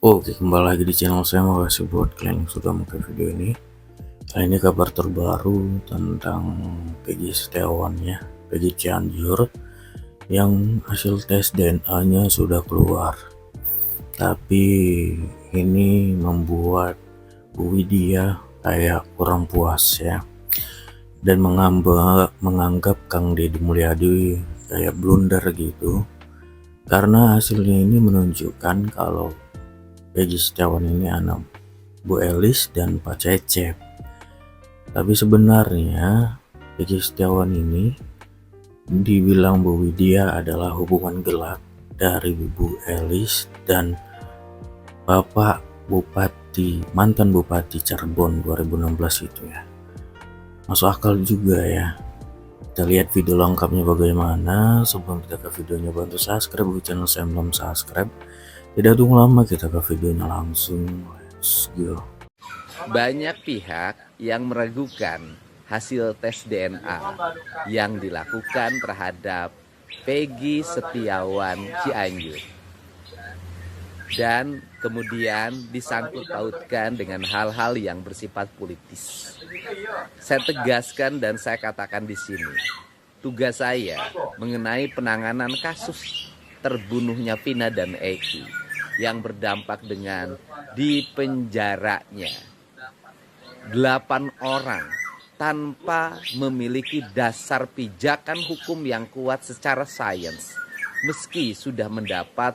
Oke, kembali lagi di channel saya. Makasih buat kalian yang sudah menonton video ini. Kali ini kabar terbaru tentang Peggy Setiawan ya, Peggy Cianjur, yang hasil tes DNA-nya sudah keluar. Tapi ini membuat Bu Widya kayak kurang puas ya, dan menganggap Kang Deddy Mulyadi kayak blunder gitu, karena hasilnya ini menunjukkan kalau Peggy Setiawan ini anak Bu Elis dan Pak Cecep. Tapi sebenarnya Peggy Setiawan ini dibilang Bu Widya adalah hubungan gelap dari Bu Elis dan Bapak Bupati, mantan Bupati Cirebon 2016 itu ya. Masuk akal juga ya. Kita lihat video lengkapnya bagaimana. Sebelum kita ke videonya, bantu subscribe buat channel saya belum subscribe. Tidak tunggu lama, kita ke videonya langsung. Let's go. Banyak pihak yang meragukan hasil tes DNA yang dilakukan terhadap Peggy Setiawan Cianjur dan kemudian disangkut pautkan dengan hal-hal yang bersifat politis. Saya tegaskan dan saya katakan di sini, tugas saya mengenai penanganan kasus terbunuhnya Vina dan Eki yang berdampak dengan dipenjaranya 8 orang tanpa memiliki dasar pijakan hukum yang kuat secara sains, meski sudah mendapat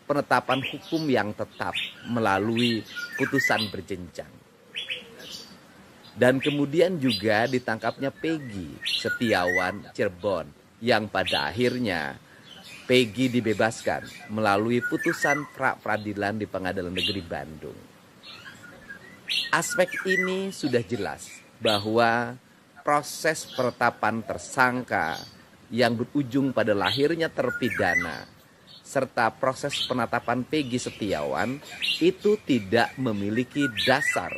penetapan hukum yang tetap melalui putusan berjenjang. Dan kemudian juga ditangkapnya Peggy Setiawan Cirebon, yang pada akhirnya Peggy dibebaskan melalui putusan pra-peradilan di Pengadilan Negeri Bandung. Aspek ini sudah jelas bahwa proses penetapan tersangka yang berujung pada lahirnya terpidana serta proses penetapan Peggy Setiawan itu tidak memiliki dasar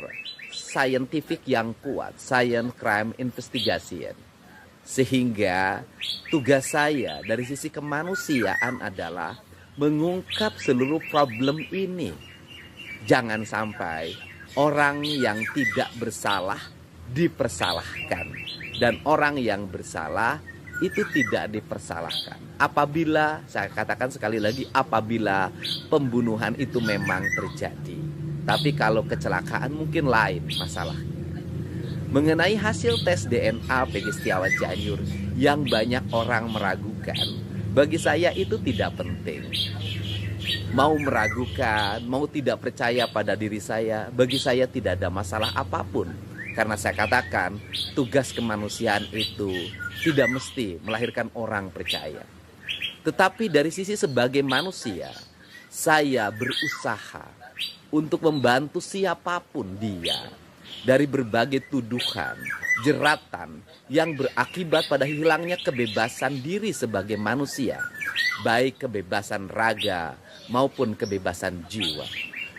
saintifik yang kuat, science crime investigation. Sehingga tugas saya dari sisi kemanusiaan adalah mengungkap seluruh problem ini. Jangan sampai orang yang tidak bersalah dipersalahkan dan orang yang bersalah itu tidak dipersalahkan. Apabila, saya katakan sekali lagi, apabila pembunuhan itu memang terjadi. Tapi kalau kecelakaan mungkin lain masalahnya. Mengenai hasil tes DNA Peggy Setiawan Cianjur yang banyak orang meragukan, bagi saya itu tidak penting. Mau meragukan, mau tidak percaya pada diri saya, bagi saya tidak ada masalah apapun. Karena saya katakan, tugas kemanusiaan itu tidak mesti melahirkan orang percaya. Tetapi dari sisi sebagai manusia, saya berusaha untuk membantu siapapun dia dari berbagai tuduhan, jeratan yang berakibat pada hilangnya kebebasan diri sebagai manusia, baik kebebasan raga maupun kebebasan jiwa.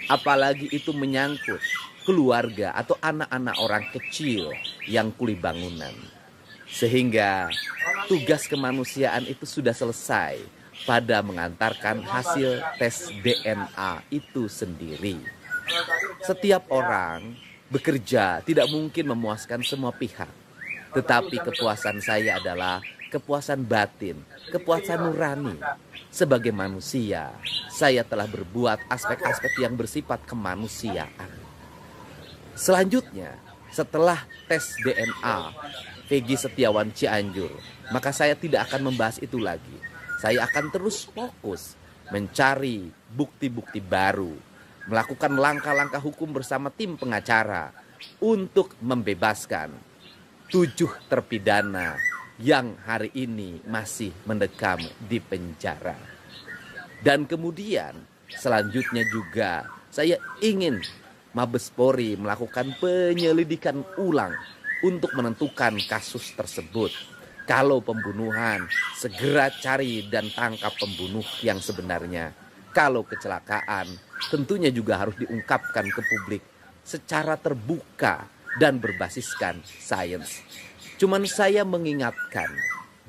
Apalagi itu menyangkut keluarga atau anak-anak orang kecil yang kuli bangunan. Sehingga tugas kemanusiaan itu sudah selesai pada mengantarkan hasil tes DNA itu sendiri. Setiap orang bekerja tidak mungkin memuaskan semua pihak. Tetapi kepuasan saya adalah kepuasan batin, kepuasan nurani. Sebagai manusia, saya telah berbuat aspek-aspek yang bersifat kemanusiaan. Selanjutnya, setelah tes DNA Peggy Setiawan Cianjur, maka saya tidak akan membahas itu lagi. Saya akan terus fokus mencari bukti-bukti baru, melakukan langkah-langkah hukum bersama tim pengacara untuk membebaskan 7 terpidana yang hari ini masih mendekam di penjara. Dan kemudian selanjutnya juga saya ingin Mabes Polri melakukan penyelidikan ulang untuk menentukan kasus tersebut. Kalau pembunuhan, segera cari dan tangkap pembunuh yang sebenarnya. Kalau kecelakaan, tentunya juga harus diungkapkan ke publik secara terbuka dan berbasiskan sains. Cuman saya mengingatkan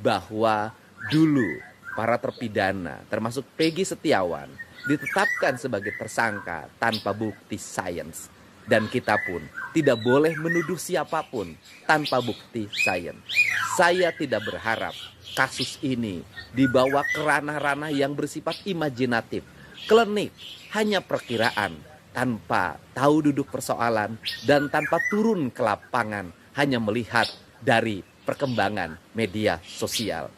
bahwa dulu para terpidana, termasuk Peggy Setiawan, ditetapkan sebagai tersangka tanpa bukti sains. Dan kita pun tidak boleh menuduh siapapun tanpa bukti sains. Saya tidak berharap kasus ini dibawa ke ranah-ranah yang bersifat imajinatif, klinik, hanya perkiraan, tanpa tahu duduk persoalan dan tanpa turun ke lapangan, hanya melihat dari perkembangan media sosial.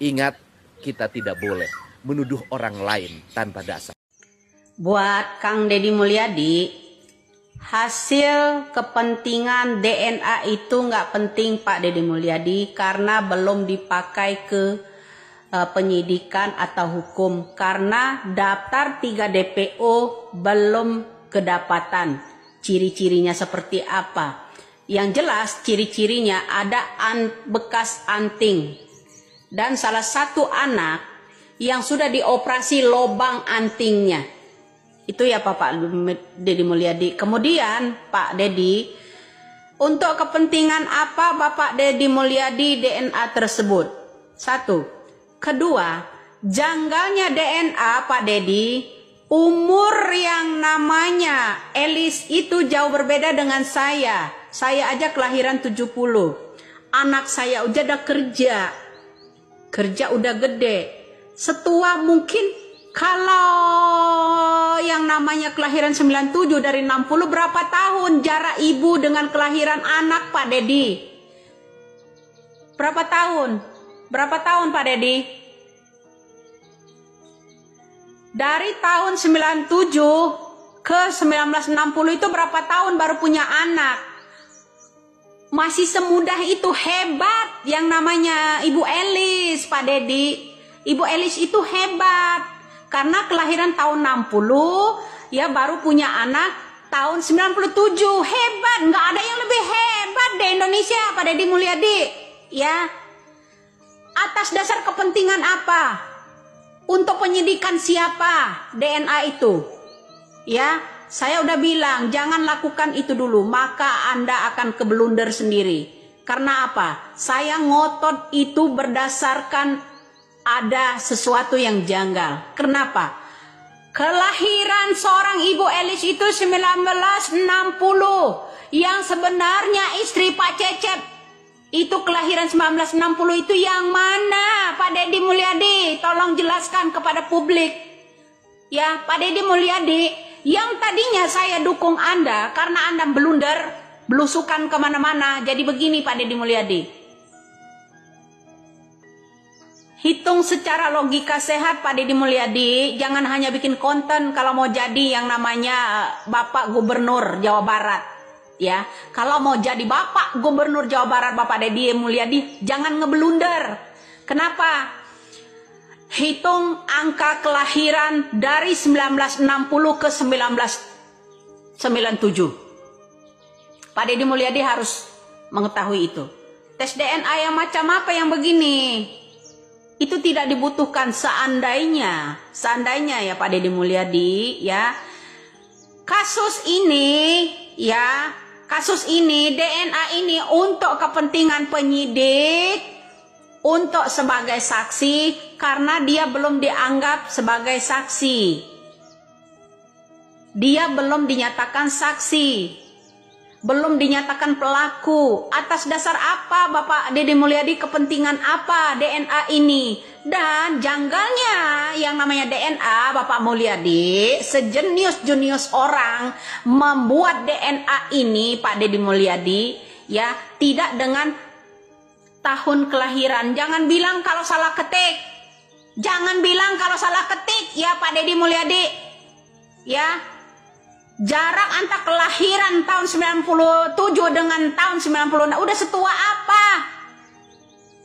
Ingat, kita tidak boleh menuduh orang lain tanpa dasar. Buat Kang Deddy Mulyadi, hasil kepentingan DNA itu nggak penting Pak Deddy Mulyadi, karena belum dipakai ke penyidikan atau hukum, karena daftar 3 DPO belum kedapatan. Ciri-cirinya seperti apa? Yang jelas ciri-cirinya ada bekas anting, dan salah satu anak yang sudah dioperasi lobang antingnya. Itu ya Pak Deddy Mulyadi. Kemudian Pak Deddy, untuk kepentingan apa Bapak Deddy Mulyadi DNA tersebut? 1. Kedua, janggalnya DNA Pak Deddy, umur yang namanya Elis itu jauh berbeda dengan saya. Saya aja kelahiran 70. Anak saya udah kerja udah gede. Setua mungkin, kalau yang namanya kelahiran 97 dari 60, berapa tahun jarak ibu dengan kelahiran anak Pak Deddy? Berapa tahun? Berapa tahun Pak Deddy? Dari tahun 97 ke 1960 itu berapa tahun baru punya anak? Masih semudah itu, hebat yang namanya Ibu Elis Pak Deddy. Ibu Elis itu hebat karena kelahiran tahun 60 ya, baru punya anak tahun 97. Hebat, nggak ada yang lebih hebat di Indonesia Pak Deddy Mulyadi ya. Atas dasar kepentingan apa? Untuk penyidikan siapa DNA itu? Ya, saya udah bilang jangan lakukan itu dulu, maka Anda akan keblunder sendiri. Karena apa? Saya ngotot itu berdasarkan ada sesuatu yang janggal. Kenapa? Kelahiran seorang Ibu Elis itu 1960, yang sebenarnya istri Pak Cecep itu kelahiran 1960 itu yang mana Pak Deddy Mulyadi? Tolong jelaskan kepada publik. Ya Pak Deddy Mulyadi, yang tadinya saya dukung Anda karena Anda blunder, belusukan kemana-mana. Jadi begini Pak Deddy Mulyadi, hitung secara logika sehat Pak Deddy Mulyadi. Jangan hanya bikin konten kalau mau jadi yang namanya Bapak Gubernur Jawa Barat. Ya, kalau mau jadi Bapak Gubernur Jawa Barat Bapak Deddy Mulyadi, jangan ngeblunder. Kenapa? Hitung angka kelahiran dari 1960 ke 1997. Pak Deddy Mulyadi harus mengetahui itu. Tes DNA yang macam apa yang begini? Itu tidak dibutuhkan seandainya ya Pak Deddy Mulyadi ya. Kasus ini DNA ini untuk kepentingan penyidik, untuk sebagai saksi, karena dia belum dianggap sebagai saksi. Dia belum dinyatakan saksi, belum dinyatakan pelaku. Atas dasar apa Bapak Deddy Mulyadi, kepentingan apa DNA ini? Dan janggalnya yang namanya DNA Bapak Mulyadi, sejenius-jenius orang membuat DNA ini Pak Deddy Mulyadi ya, tidak dengan tahun kelahiran. Jangan bilang kalau salah ketik. Jangan bilang kalau salah ketik ya Pak Deddy Mulyadi. Ya. Jarak antara kelahiran tahun 97 dengan tahun 90 udah setua apa?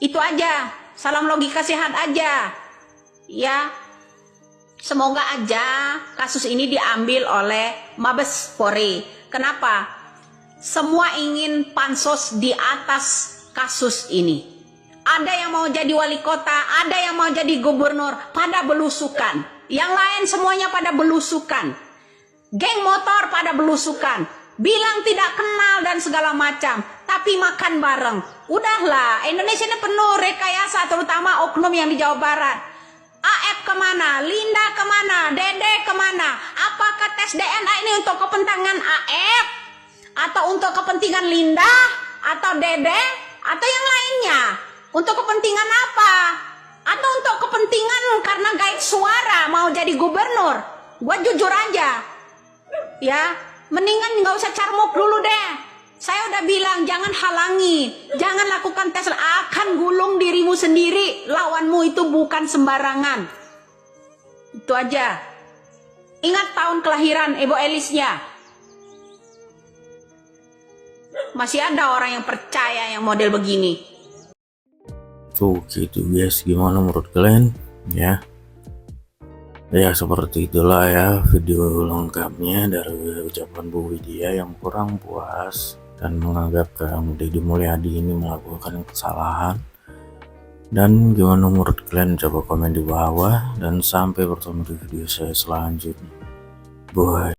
Itu aja. Salam logika sehat aja. Ya. Semoga aja kasus ini diambil oleh Mabes Polri. Kenapa? Semua ingin pansos di atas kasus ini. Ada yang mau jadi wali kota, ada yang mau jadi gubernur, pada belusukan. Yang lain semuanya pada belusukan. Geng motor pada belusukan. Bilang tidak kenal dan segala macam, tapi makan bareng. Udahlah, Indonesia ini penuh rekayasa, terutama oknum yang di Jawa Barat. AF kemana? Linda kemana? Dede kemana? tes DNA ini untuk kepentingan AF atau untuk kepentingan Linda atau Dede atau yang lainnya? Untuk kepentingan apa? Atau untuk kepentingan karena gait suara mau jadi gubernur? Gua jujur aja, ya, mendingan nggak usah carmuk dulu deh. Saya udah bilang jangan halangi, jangan lakukan tes, akan gulung dirimu sendiri. Lawanmu itu bukan sembarangan. Itu aja. Ingat tahun kelahiran Ibu Elisnya. Masih ada orang yang percaya yang model begini. Tuh gitu guys, gimana menurut kalian ya? Ya seperti itulah ya video lengkapnya dari ucapan Bu Widya yang kurang puas dan menganggap Kang Deddy Mulyadi ini melakukan kesalahan. Dan gimana menurut kalian, coba komen di bawah, dan sampai bertemu di video saya selanjutnya. Bye.